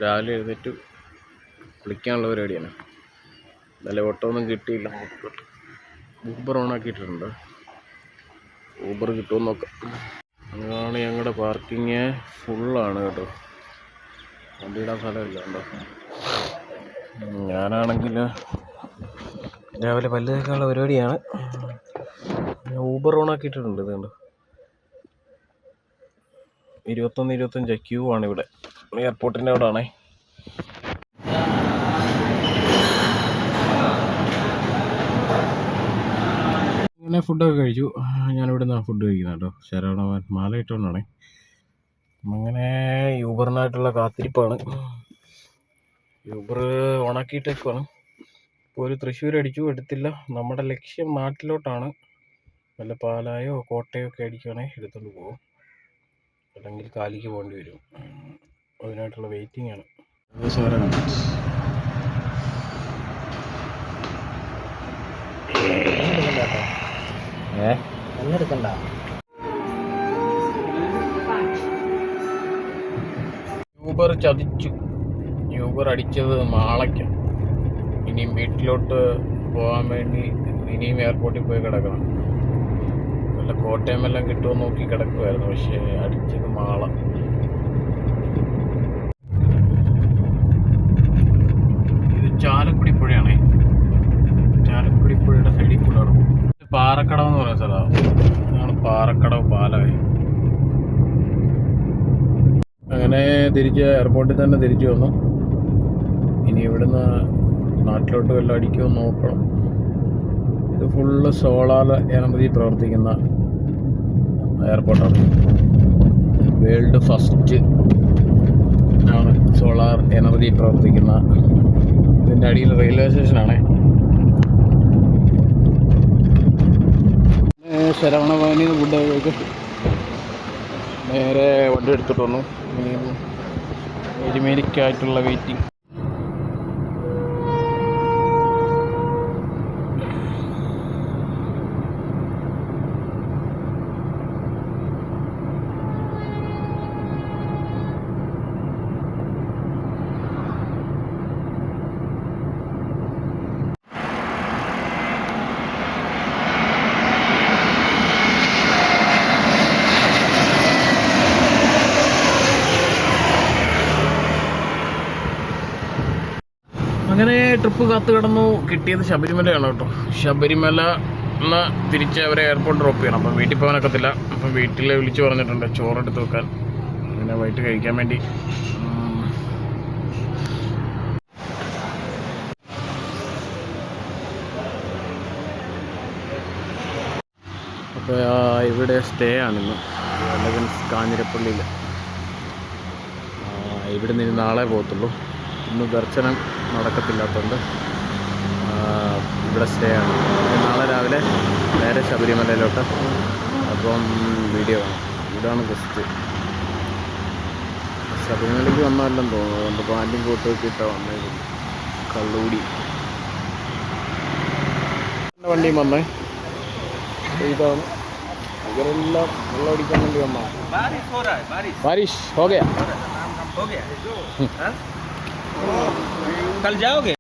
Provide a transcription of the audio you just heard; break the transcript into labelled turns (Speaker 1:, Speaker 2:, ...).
Speaker 1: രാവിലെ എഴുന്നേറ്റ് വിളിക്കാനുള്ള പരിപാടിയാണ്. നല്ല ഓട്ടോ ഒന്നും കിട്ടിയില്ല. ഊബർ ഓണാക്കിയിട്ടുണ്ട്. ഊബർ കിട്ടുമെന്ന് നോക്കാം. അതാണ് ഞങ്ങളുടെ പാർക്കിങ് ഫുള്ളാണ് കേട്ടോ. വണ്ടിയിടാൻ സ്ഥലമില്ല കേട്ടോ. ഞാനാണെങ്കിൽ രാവിലെ പല്ല് തേക്കാനുള്ള പരിപാടിയാണ്. ഊബർ ഓണാക്കിയിട്ടുണ്ട്. ഇത് കണ്ടോ, 21-25 ക്യൂ ആണ് ഇവിടെ. എയർപോർട്ടിൻ്റെ അവിടെ ആണേ. അങ്ങനെ ഫുഡൊക്കെ കഴിച്ചു. ഞാനിവിടെ നിന്നാണ് ഫുഡ് കഴിക്കുന്നത് കേട്ടോ. ശരവണ മാല ഇട്ടുകൊണ്ടാണേ. അങ്ങനെ യൂബറിനായിട്ടുള്ള കാത്തിരിപ്പാണ്. യൂബർ ഓണാക്കിയിട്ടേക്കുവാണ്. ഇപ്പോൾ ഒരു തൃശ്ശൂർ അടിച്ചു, എടുത്തില്ല. നമ്മുടെ ലക്ഷ്യം നാട്ടിലോട്ടാണ്. വല്ല പാലായോ കോട്ടയോ ഒക്കെ അടിക്കുകയാണെങ്കിൽ എടുത്തുകൊണ്ട് പോകും, അല്ലെങ്കിൽ കാലിക്ക് പോകേണ്ടി വരും. അതിനായിട്ടുള്ള വെയിറ്റിംഗ് ആണ്. യൂബർ ചതിച്ചു. യൂബർ അടിച്ചത് നാളേക്ക്. ഇനിയും വീട്ടിലോട്ട് പോകാൻ വേണ്ടി ഇനിയും എയർപോർട്ടിൽ പോയി കിടക്കണം. വല്ല കോട്ടയം എല്ലാം കിട്ടുമോ നോക്കി കിടക്കുമായിരുന്നു. പക്ഷേ അടിച്ചത് മാള. ഇത് ചാലക്കുടി പുഴയാണേ. ചാലക്കുടി പുഴയുടെ സൈഡിൽ കൂടെ പോകും. പാറക്കടവ് എന്ന് പറയുന്ന സ്ഥലമാണ്. അതാണ് പാറക്കടവ് പാലമായി. അങ്ങനെ തിരിച്ച് എയർപോർട്ടിൽ തന്നെ തിരിച്ചു വന്നു. ഇനി ഇവിടുന്ന് നാട്ടിലോട്ട് വല്ലതും അടിക്കുമോ നോക്കണം. ഇത് ഫുള്ള് സോളാർ എനർജി പ്രവർത്തിക്കുന്ന എയർപോർട്ടാണ്. വേൾഡ് ഫസ്റ്റ് ആണ് സോളാർ എനർജി പ്രവർത്തിക്കുന്ന. ഇതിൻ്റെ അടിയിൽ റെയിൽവേ സ്റ്റേഷനാണ്. ശരവണ ഭവനിൽ നിന്ന് ഫുഡ് കഴിക്കും. നേരെ വണ്ടി എടുത്തിട്ട് വന്നു. എരുമേലിക്കായിട്ടുള്ള വെയിറ്റിംഗ്. അങ്ങനെ ട്രിപ്പ് കാത്തു കിടന്നു. കിട്ടിയത് ശബരിമലയാണ് കേട്ടോ. ശബരിമല എന്ന് തിരിച്ച് അവരെ എയർപോർട്ട് ഡ്രോപ്പ് ചെയ്യണം. അപ്പം വീട്ടിൽ പോകാനൊക്കത്തില്ല. അപ്പം വീട്ടിൽ വിളിച്ച് പറഞ്ഞിട്ടുണ്ട് ചോറെടുത്ത് വെക്കാൻ, പിന്നെ വൈകിട്ട് കഴിക്കാൻ വേണ്ടി. അപ്പോൾ ഇവിടെ സ്റ്റേ ആണിന്ന്. എലഗൻസ് കാഞ്ഞിരപ്പള്ളിയിൽ. ഇവിടെ നിന്ന് നാളെ പോകത്തുള്ളൂ. ഇന്ന് ദർശനം നടക്കത്തില്ലാത്തതുകൊണ്ട് ഇവിടെ സ്റ്റേ ആണ്. നാളെ രാവിലെ നേരെ ശബരിമലയിലോട്ട്. അപ്പം വീഡിയോ കാണാം. ഇതാണ് ബെസ്റ്റ്. ശബരിമലയ്ക്ക് വന്നതല്ലെന്ന് തോന്നുന്നു. അതുകൊണ്ട് പാൻറ്റും കോട്ടും ഒക്കെ ഇട്ടാണ് വന്നേക്കും. കള്ളുകൂടി വണ്ടിയും വന്നേ. ഇതാണ് ഇവരെല്ലാം വെള്ളം അടിക്കാൻ വേണ്ടി വന്ന. ബാരിഷ് ഹോ ഗയാ. कल जाओगे?